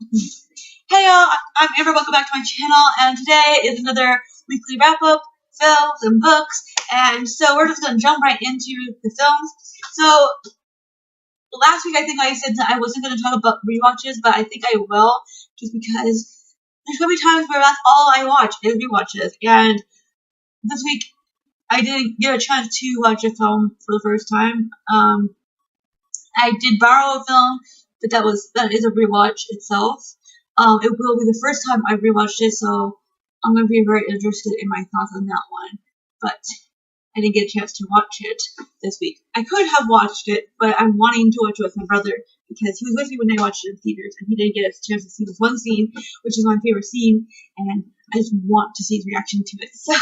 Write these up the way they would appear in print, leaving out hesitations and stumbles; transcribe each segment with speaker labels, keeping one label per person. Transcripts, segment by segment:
Speaker 1: Hey y'all, I'm Amber, welcome back to my channel, and today is another weekly wrap-up, films and books, and so we're just going to jump right into the films. So, last week I think I said that I wasn't going to talk about rewatches, but I think I will, just because there's going to be times where that's all I watch is rewatches, and this week I didn't get a chance to watch a film for the first time. I did borrow a film, but that is a rewatch itself. It will be the first time I've rewatched it, so I'm going to be very interested in my thoughts on that one. But I didn't get a chance to watch it this week. I could have watched it, but I'm wanting to watch it with my brother because he was with me when I watched it in theaters, and he didn't get a chance to see this one scene, which is my favorite scene, and I just want to see his reaction to it. So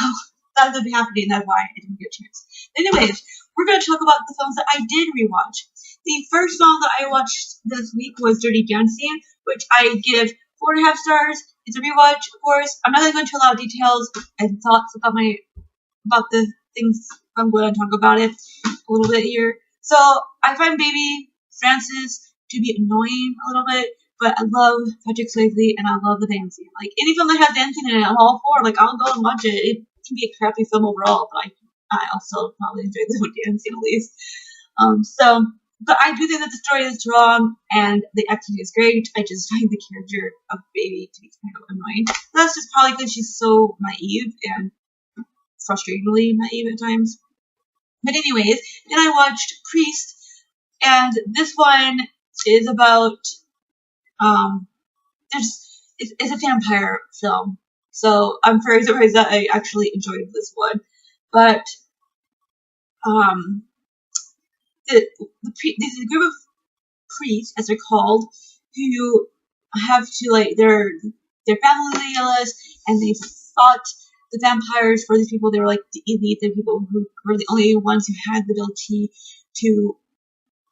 Speaker 1: that's going to be happening, and that's why I didn't get a chance. Anyways, we're going to talk about the films that I did rewatch. The first film that I watched this week was Dirty Dancing, which I give 4.5 stars. It's a rewatch, of course. I'm not going to go into a lot of details and thoughts about the things. I'm going to talk about it a little bit here. So I find Baby Francis to be annoying a little bit, but I love Patrick Swayze and I love the dancing. Like any film that has dancing in it, I'm all for. Like I'll go and watch it. It can be a crappy film overall, but I also probably enjoy the dancing at least. But I do think that the story is strong and the acting is great. I just find the character of Baby to be kind of annoying. That's just probably because she's so naive and frustratingly naive at times. But anyways, then I watched Priest, and this one is about it's a vampire film. So I'm very surprised that I actually enjoyed this one. But this is a group of priests, as they're called, who have to their family illness, and they fought the vampires for these people. They were like the elite, the people who were the only ones who had the ability to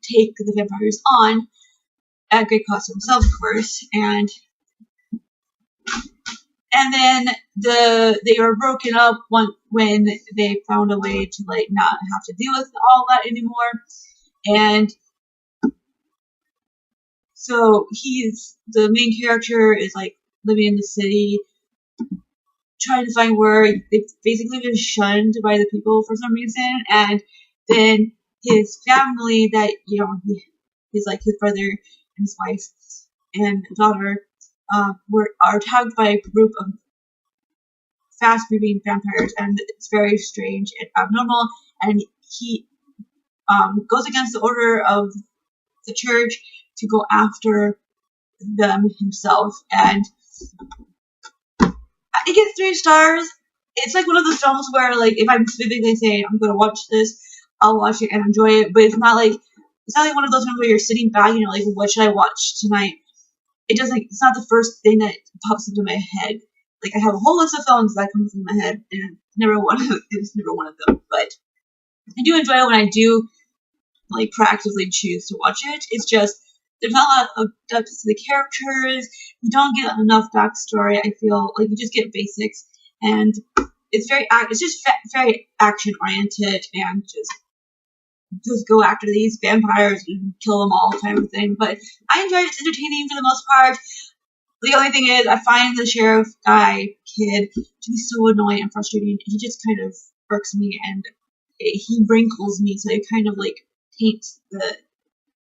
Speaker 1: take the vampires on at great cost to themselves, of course. And then they were broken up when they found a way to not have to deal with all that anymore. And so the main character is living in the city, trying to find work. They've basically been shunned by the people for some reason, and then his family that he's like his brother and his wife and daughter are attacked by a group of fast-moving vampires, and it's very strange and abnormal. And he goes against the order of the church to go after them himself, and it gets 3 stars. It's like one of those films where if I'm specifically saying I'm gonna watch this, I'll watch it and enjoy it, but it's not like one of those films where you're sitting back and you're like, what should I watch tonight? It's not the first thing that pops into my head. I have a whole list of films that comes in my head, and it's never one of them. But I do enjoy it when I do proactively choose to watch it. It's just there's not a lot of depth to the characters. You don't get enough backstory. I feel like you just get basics, and it's just very action oriented, and just go after these vampires and kill them all kind of thing. But I enjoy it. It's entertaining for the most part. The only thing is, I find the sheriff guy kid to be so annoying and frustrating. He just kind of irks me, and he wrinkles me, so it kind of taints the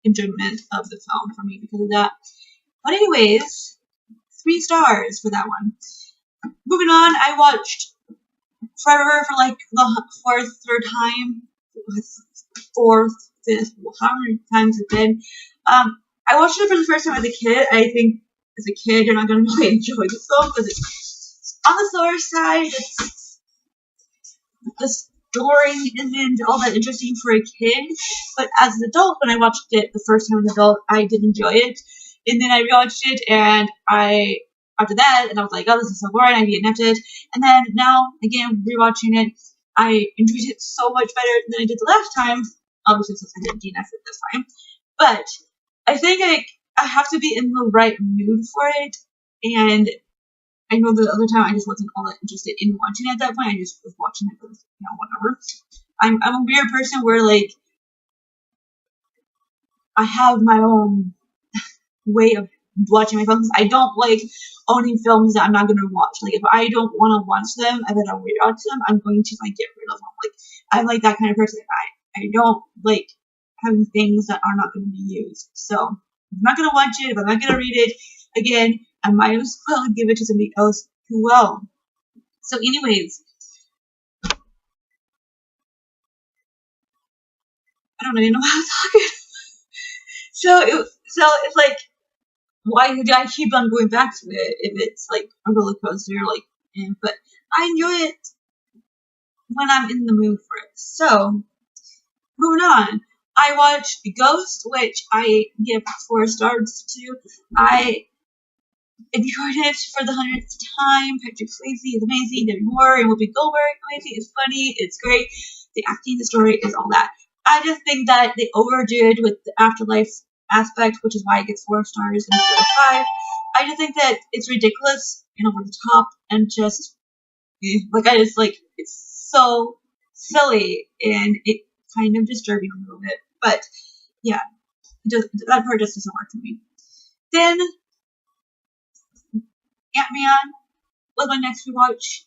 Speaker 1: enjoyment of the film for me because of that. But anyways, 3 stars for that one. Moving on, I watched Forever for the third time. Fourth, fifth, how many times it's been. I watched it for the first time as a kid. I think as a kid you're not going to really enjoy the film because it's on the slower side. The story isn't all that interesting for a kid, but as an adult, when I watched it the first time as an adult, I did enjoy it. And then I rewatched it, and after that, and I was like, oh, this is so boring, I DNF'd it. And then now, again, rewatching it, I enjoyed it so much better than I did the last time, obviously since I didn't DNF it this time. But I think I have to be in the right mood for it, and I know the other time I just wasn't all that interested in watching it at that point. I just was watching it because, whatever. I'm a weird person where I have my own way of watching my films. I don't like owning films that I'm not going to watch. Like, if I don't want to watch them and then I'll rewatch them, I'm going to like get rid of them. Like, I'm like that kind of person. I don't like having things that are not going to be used. So if I'm not going to watch it, if I'm not going to read it again, I might as well give it to somebody else who will. So anyways, I don't even know how I'm talking. So it's like, why do I keep on going back to it if it's like a roller coaster? Like, but I enjoy it when I'm in the mood for it. So moving on, I watched Ghost, which I give 4 stars to. I enjoyed it for the 100th time. Patrick Swayze is amazing. Demi Moore and Whoopi Goldberg, amazing. It's funny. It's great. The acting, the story is all that. I just think that they overdid with the afterlife aspect, which is why it gets 4 stars instead of 5. I just think that it's ridiculous and over the top and just like I just like it's so silly and it kind of disturbing a little bit. But yeah, that part just doesn't work for me. Then Ant-Man was my next rewatch,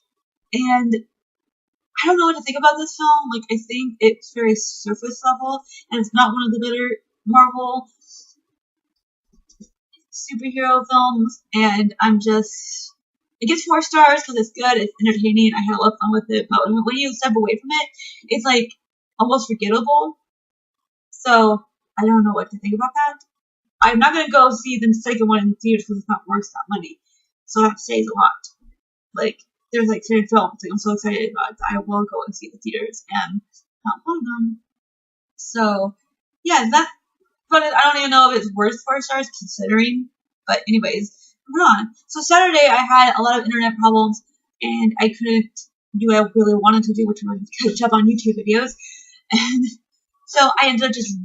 Speaker 1: and I don't know what to think about this film. Like, I think it's very surface level, and it's not one of the better Marvel superhero films, and it gets 4 stars because it's good, it's entertaining, I had a lot of fun with it, but when you step away from it, it's like almost forgettable. So I don't know what to think about that. I'm not gonna go see the second one in the theaters because it's not worth that money. So that says a lot. Like, there's like certain films like I'm so excited about that I will go and see the theaters, and not one of them. So yeah, but I don't even know if it's worth 4 stars considering. But anyways, moving on. So Saturday I had a lot of internet problems and I couldn't do what I really wanted to do, which was catch up on YouTube videos. And so I ended up just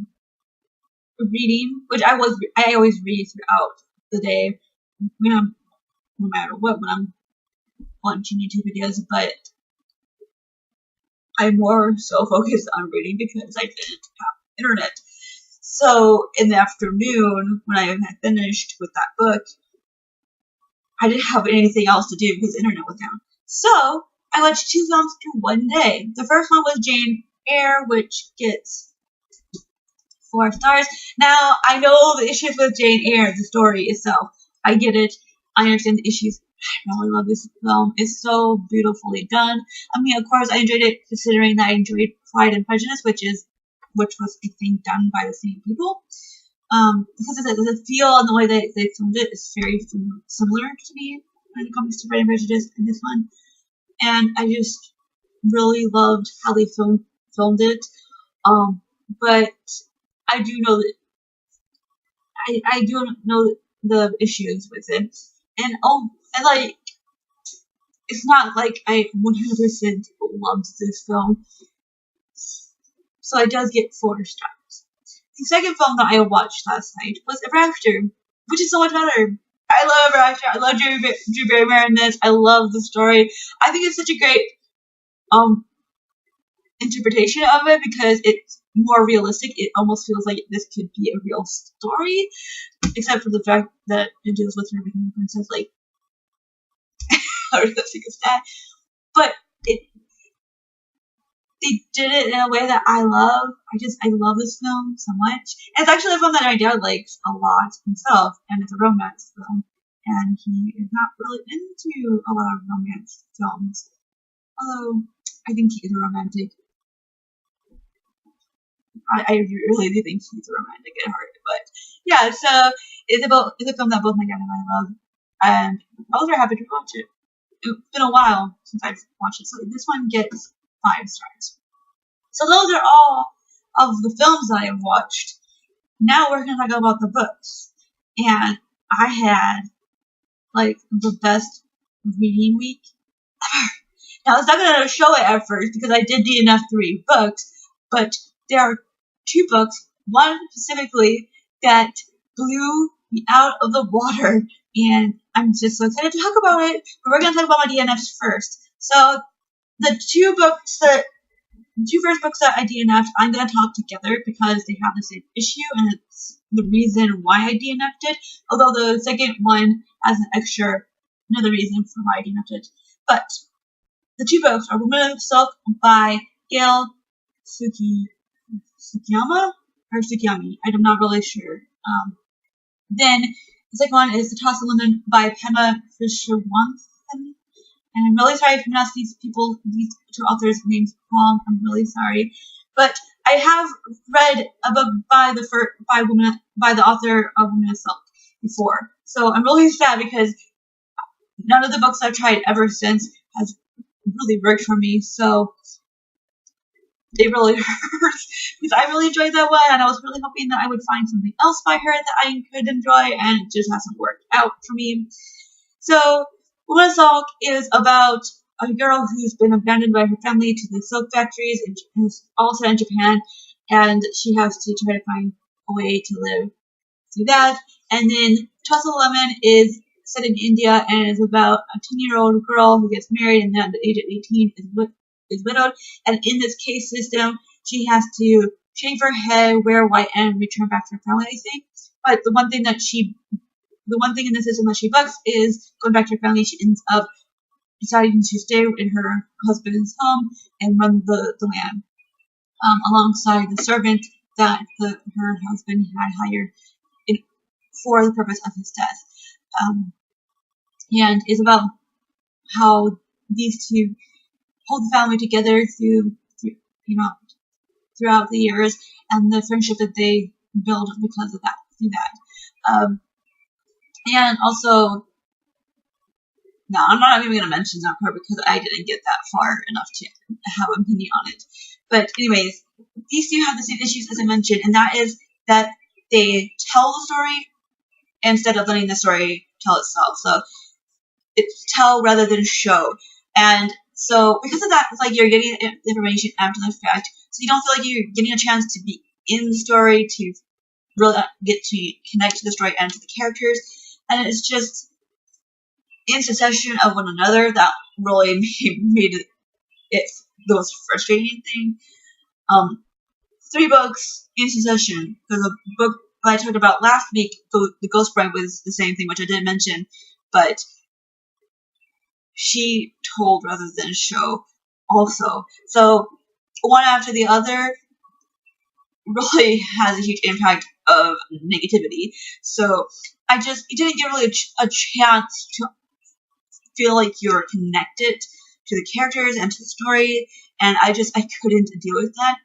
Speaker 1: reading, which I always read throughout the day, no matter what, when I'm watching YouTube videos. But I'm more so focused on reading because I didn't have internet. So in the afternoon, when I had finished with that book, I didn't have anything else to do because the internet was down. So I watched 2 films in one day. The first one was Jane Eyre, which gets 4 stars. Now, I know the issues with Jane Eyre, the story itself. I get it. I understand the issues. I really love this film. It's so beautifully done. I mean, of course, I enjoyed it considering that I enjoyed Pride and Prejudice, which was, I think, done by the same people. Because the feel and the way they filmed it is very similar to me when it comes to Pride and Prejudice and this one. And I just really loved how they filmed it. But I do know that I do know the issues with it. And like, it's not like I 100% loved this film. So it does get 4 stars. The second film that I watched last night was Rafter, which is so much better. I love Rafter. I love Drew Barrymore in this. I love the story. I think it's such a great interpretation of it because it's more realistic. It almost feels like this could be a real story, except for the fact that it deals with her becoming a princess, like, realistic as that. But they did it in a way that I love. I love this film so much. And it's actually a film that my dad likes a lot himself, and it's a romance film. And he is not really into a lot of romance films. Although, I think he is a romantic. I really do think he's a romantic at heart. But, yeah, so it's a film that both my dad and I love. And I was very happy to watch it. It's been a while since I've watched it. So this one gets 5 stars. So those are all of the films that I've watched. Now we're going to talk about the books. And I had, like, the best reading week ever. Now, it's not going to show it at first because I did DNF 3 books, but there are 2 books, one specifically, that blew me out of the water. And I'm just so excited to talk about it. But we're going to talk about my DNFs first. So the 2 first books that I DNF'd, I'm going to talk together because they have the same issue and it's the reason why I DNF'd it, although the second one has another reason for why I DNF'd it. But the two books are Woman of Silk by Gail Tsukiyama or Tsukiyami. I'm not really sure. Then the second one is The Toss of Lemon by Pema Vishwanath. And I'm really sorry if I pronounced these two authors' names wrong. I'm really sorry. But I have read a book by the author of Woman of Silk before. So I'm really sad because none of the books I've tried ever since has really worked for me. So it really hurts because I really enjoyed that one, and I was really hoping that I would find something else by her that I could enjoy, and it just hasn't worked out for me. So Woman of Silk is about a girl who's been abandoned by her family to the silk factories, and is all set in Japan, and she has to try to find a way to live through that. And then Toss of Lemon is set in India and is about a 10-year-old girl who gets married and then at the age of 18 is widowed. And in this case system, she has to shave her head, wear white, and return back to her family, I think. But the one thing in the system that she bucks is going back to her family. She ends up deciding to stay in her husband's home and run the land alongside the servant that her husband had hired for the purpose of his death. And it's about how these two hold the family together throughout the years, and the friendship that they build because of that. And also, no, I'm not even going to mention that part because I didn't get that far enough to have an opinion on it. But anyways, these two have the same issues as I mentioned, and that is that they tell the story instead of letting the story tell itself. So it's tell rather than show. And so because of that, it's like you're getting information after the fact, so you don't feel like you're getting a chance to be in the story, to really get to connect to the story and to the characters. And it's just in succession of one another that really made it the most frustrating thing. 3 books in succession. Because the book that I talked about last week, the Ghost Bride, was the same thing, which I didn't mention, but she told rather than show also. So one after the other really has a huge impact of negativity. So it didn't give really a chance to feel like you're connected to the characters and to the story, and I couldn't deal with that.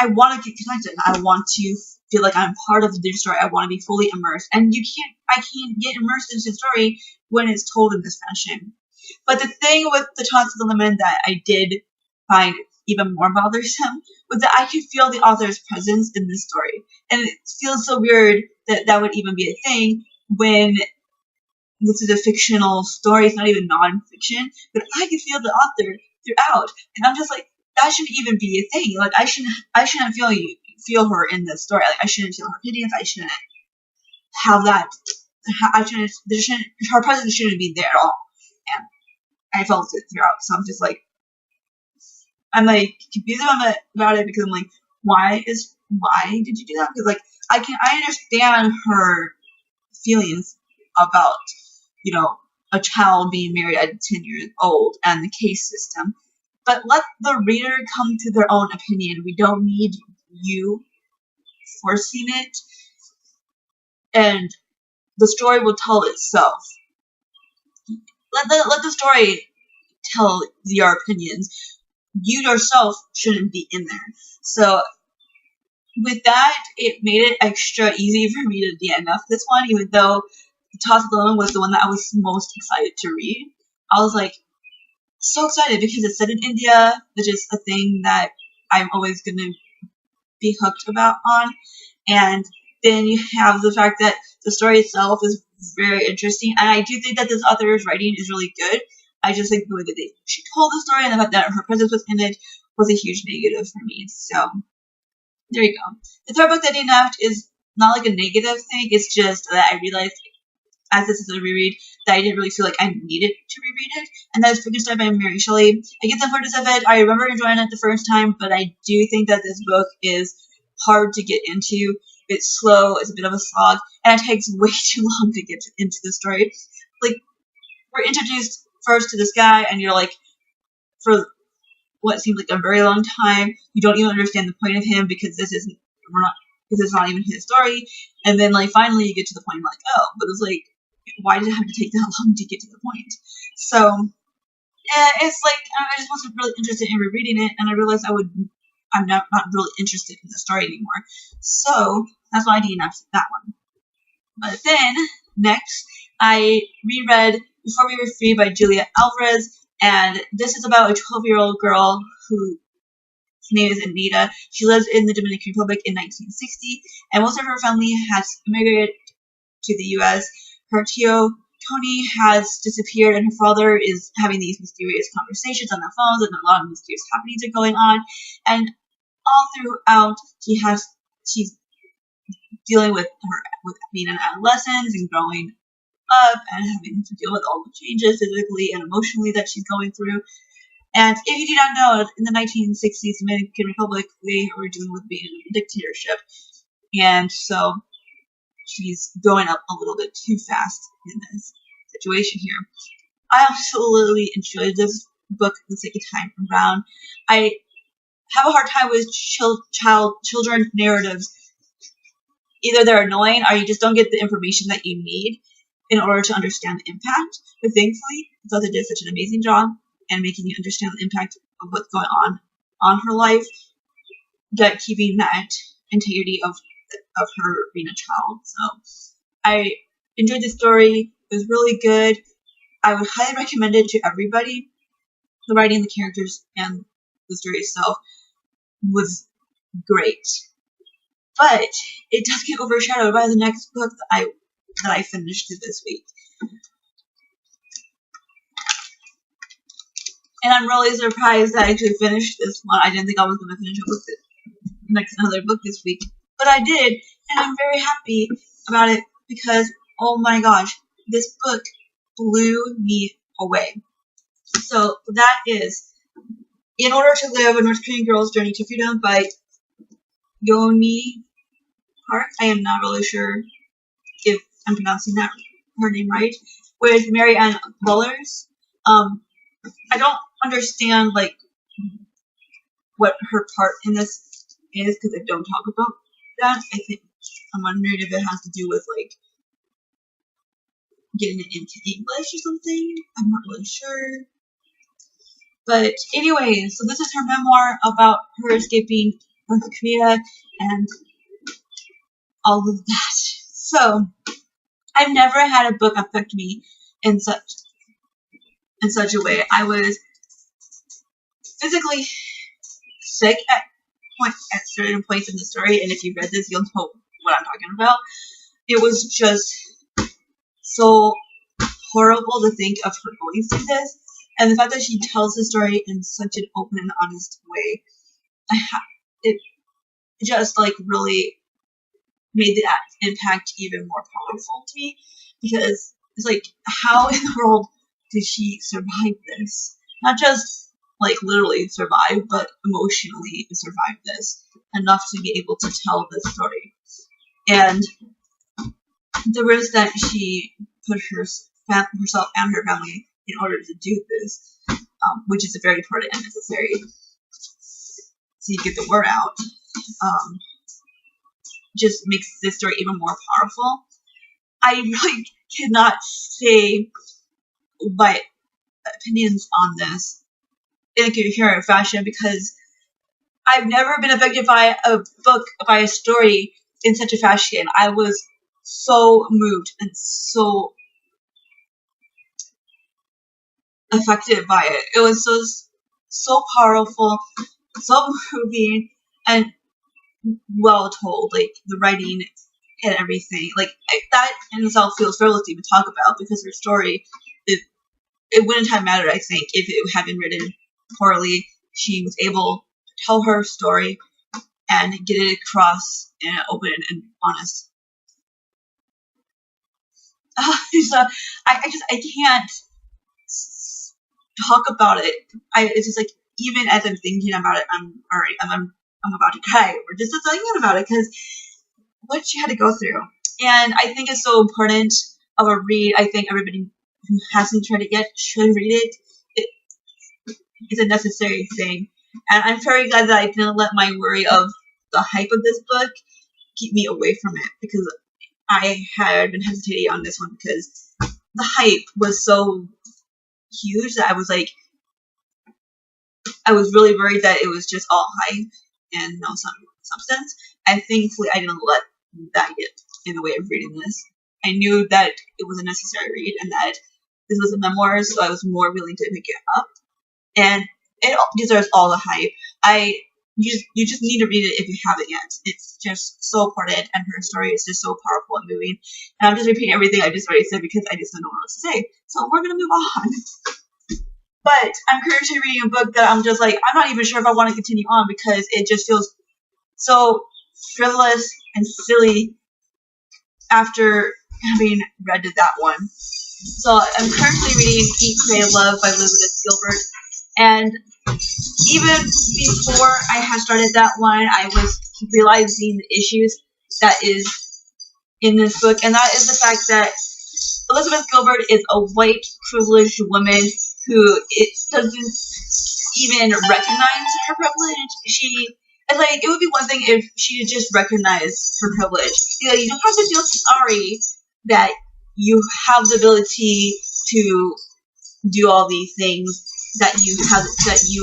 Speaker 1: I want to get connected. I want to feel like I'm part of the story. I want to be fully immersed, and I can't get immersed into the story when it's told in this fashion. But the thing with the Toss of the Lemon that I did find even more bothersome was that I could feel the author's presence in this story, and it feels so weird that that would even be a thing when this is a fictional story. It's not even non-fiction, but I could feel the author throughout, and I'm just like, that shouldn't even be a thing. Like I shouldn't feel her in this story. Like I shouldn't feel her opinions. I shouldn't have that. Her presence shouldn't be there at all. And I felt it throughout. So I'm just like, I'm like confused about it because I'm like, why did you do that? Because like I understand her feelings about a child being married at 10 years old and the case system. But let the reader come to their own opinion. We don't need you forcing it. And the story will tell itself. Let the story tell your opinions. You yourself shouldn't be in there. So with that, it made it extra easy for me to DNF this one, even though The Toss of the Lemon was the one that I was most excited to read. I was like, so excited because it's set in India, which is a thing that I'm always going to be hooked on. And then you have the fact that the story itself is very interesting. And I do think that this author's writing is really good. I just think the way that she told the story and the fact that her presence was in it was a huge negative for me. So there you go. The third book that I DNF'd is not like a negative thing. It's just that I realized, as this is a reread, that I didn't really feel like I needed to reread it, and that is Frankenstein by Mary Shelley. I get the importance of it. I remember enjoying it the first time, but I do think that this book is hard to get into. It's slow. It's a bit of a slog, and it takes way too long to get into the story. Like, we're introduced first to this guy, and you're like, for what seems like a very long time, you don't even understand the point of him because this is not even his story. And then like finally you get to the point, like, oh, but it's like, why did it have to take that long to get to the point? So it's like I just wasn't really interested in rereading it, and I realized I'm not really interested in the story anymore. So that's why I DNF'd that one. But then next I reread Before We Were Free by Julia Alvarez, and this is about a 12-year-old girl whose name is Anita. She lives in the Dominican Republic in 1960, and most of her family has immigrated to the U.S. Her tío Tony has disappeared, and her father is having these mysterious conversations on the phones, and a lot of mysterious happenings are going on. And all throughout, she's dealing with being an adolescent and growing up and having to deal with all the changes physically and emotionally that she's going through. And if you do not know, in the 1960s Dominican Republic, they were dealing with being in a dictatorship, and so she's growing up a little bit too fast in this situation here. I absolutely enjoyed this book the second time around. I have a hard time with children narratives. Either they're annoying or you just don't get the information that you need in order to understand the impact. But thankfully, I thought they did such an amazing job and making you understand the impact of what's going on her life, that keeping that integrity of her being a child. So I enjoyed the story. It was really good. I would highly recommend it to everybody. The writing, the characters, and the story itself was great. But it does get overshadowed by the next book that I finished this week. And I'm really surprised that I actually finished this one. I didn't think I was going to finish another book this week. But I did, and I'm very happy about it because, oh my gosh, this book blew me away. So that is In Order to Live, A North Korean Girl's Journey to Freedom by Yeonmi Park. I am not really sure if I'm pronouncing her name right. With Mary Ann Bullers. I don't understand like what her part in this is because they don't talk about that. I think I'm wondering if it has to do with like getting it into English or something. I'm not really sure. But anyway, so this is her memoir about her escaping North Korea and all of that. So I've never had a book affect me in such a way. I was physically sick at certain points in the story, and if you read this, you'll know what I'm talking about. It was just so horrible to think of her going through this, and the fact that she tells the story in such an open and honest way, it just like really made that impact even more powerful to me, because it's like, how in the world did she survive this? Not just like literally survive, but emotionally survive this enough to be able to tell this story. And the risk that she put herself and her family in order to do this, which is very important and necessary to get the word out, just makes this story even more powerful. I really cannot say my opinions on this in a coherent fashion because I've never been affected by a book, by a story in such a fashion. I was so moved and so affected by it. It was so powerful, so moving, and well told. Like the writing and everything. Like that in itself feels frivolous to even talk about because her story, it wouldn't have mattered, I think, if it had been written poorly. She was able to tell her story and get it across in an open and honest. So I can't talk about it. It's just like, even as I'm thinking about it, I'm I'm about to cry. We're just thinking about it because what she had to go through. And I think it's so important of a read. I think everybody who hasn't tried it yet should read it. It's a necessary thing. And I'm very glad that I didn't let my worry of the hype of this book keep me away from it, because I had been hesitating on this one because the hype was so huge that I was really worried that it was just all hype and no substance. And thankfully, I didn't let that get in the way of reading this. I knew that it was a necessary read and that this was a memoir, so I was more willing to pick it up. And it deserves all the hype. You just need to read it if you haven't yet. It's just so important, and her story is just so powerful and moving. And I'm just repeating everything I just already said because I just don't know what else to say. So we're gonna move on. But I'm currently reading a book that I'm just like, I'm not even sure if I want to continue on because it just feels so frivolous and silly after having read that one. So I'm currently reading Eat, Pray, Love by Elizabeth Gilbert. And even before I had started that one, I was realizing the issues that is in this book. And that is the fact that Elizabeth Gilbert is a white, privileged woman who doesn't even recognize her privilege. It would be one thing if she just recognized her privilege. You don't have to feel sorry that you have the ability to do all these things, that you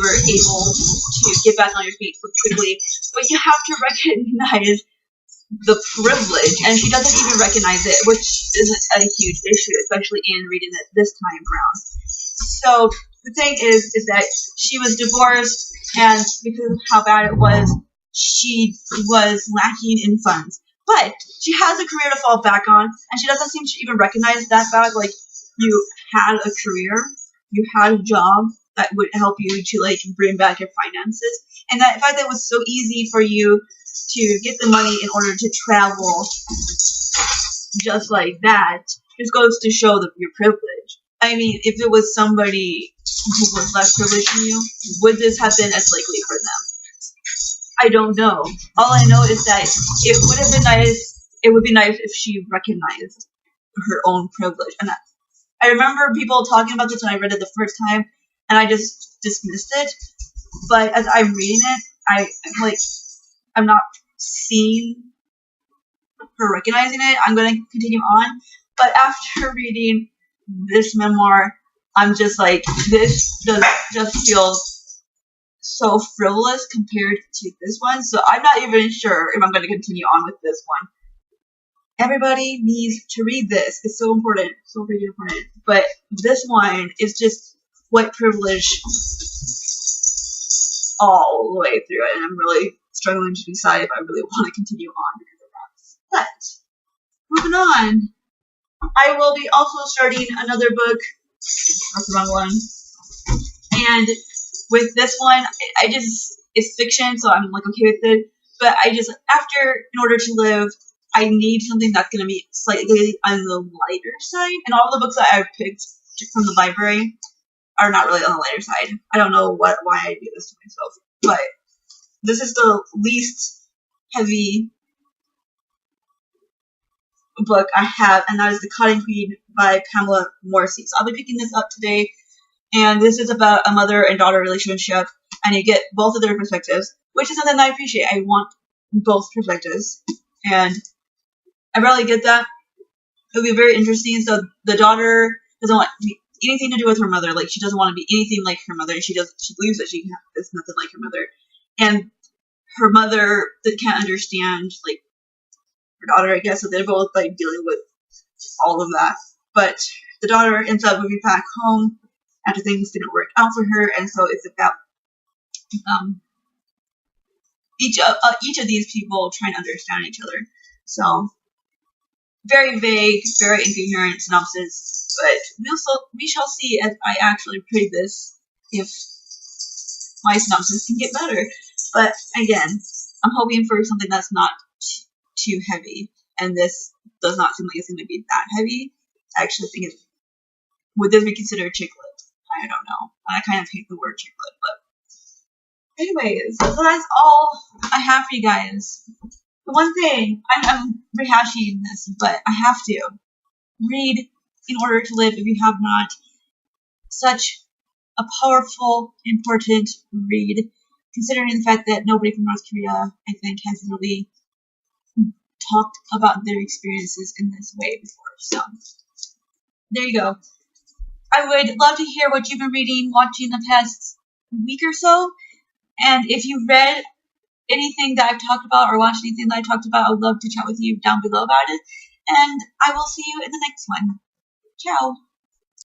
Speaker 1: were able to get back on your feet so quickly, but you have to recognize the privilege, and she doesn't even recognize it, which is a huge issue, especially in reading it this time around. So the thing is that she was divorced, and because of how bad it was, she was lacking in funds. But she has a career to fall back on, and she doesn't seem to even recognize that fact. Like, you had a career, you had a job that would help you to bring back your finances, and that fact that it was so easy for you to get the money in order to travel just like that just goes to show your privilege. I mean, if it was somebody who was less privileged than you, would this have been as likely for them? I don't know. All I know is that it would have been nice. It would be nice if she recognized her own privilege. And I remember people talking about this when I read it the first time, and I just dismissed it. But as I'm reading it, I'm not seeing her recognizing it. I'm going to continue on. But after reading this memoir, I'm just like, this just feels so frivolous compared to this one. So I'm not even sure if I'm going to continue on with this one. Everybody needs to read this. It's so important. So very important. But this one is just white privilege all the way through it. And I'm really struggling to decide if I really want to continue on because of that. But moving on. I will be also starting another book. That's the wrong one. And with this one, it's fiction, so I'm okay with it. But in order to live, I need something that's going to be slightly on the lighter side. And all the books that I've picked from the library are not really on the lighter side. I don't know why I do this to myself. But this is the least heavy book I have, and that is The Cotton Queen by Pamela Morrissey. So I'll be picking this up today. And this is about a mother and daughter relationship, and you get both of their perspectives, which is something that I appreciate. I want both perspectives, and I rarely get that. It'll be very interesting. So the daughter doesn't want anything to do with her mother. She doesn't want to be anything like her mother. She believes that she is nothing like her mother, and her mother can't understand her daughter, I guess. So they're both dealing with all of that. But the daughter ends up moving back home after things didn't work out for her, and so it's about each of these people trying to understand each other. So very vague, very incoherent synopsis, but we shall see as I actually read this if my synopsis can get better. But again, I'm hoping for something that's not too heavy, and this does not seem like it's going to be that heavy. I actually think would this be considered chick lit? I don't know. I kind of hate the word chick lit, Anyways, so that's all I have for you guys. The one thing, I'm rehashing this, but I have to read in order to live if you have not. Such a powerful, important read, considering the fact that nobody from North Korea, I think, has really talked about their experiences in this way before. So, there you go. I would love to hear what you've been reading, watching the past week or so. And if you've read anything that I've talked about or watched anything that I talked about, I would love to chat with you down below about it. And I will see you in the next one. Ciao.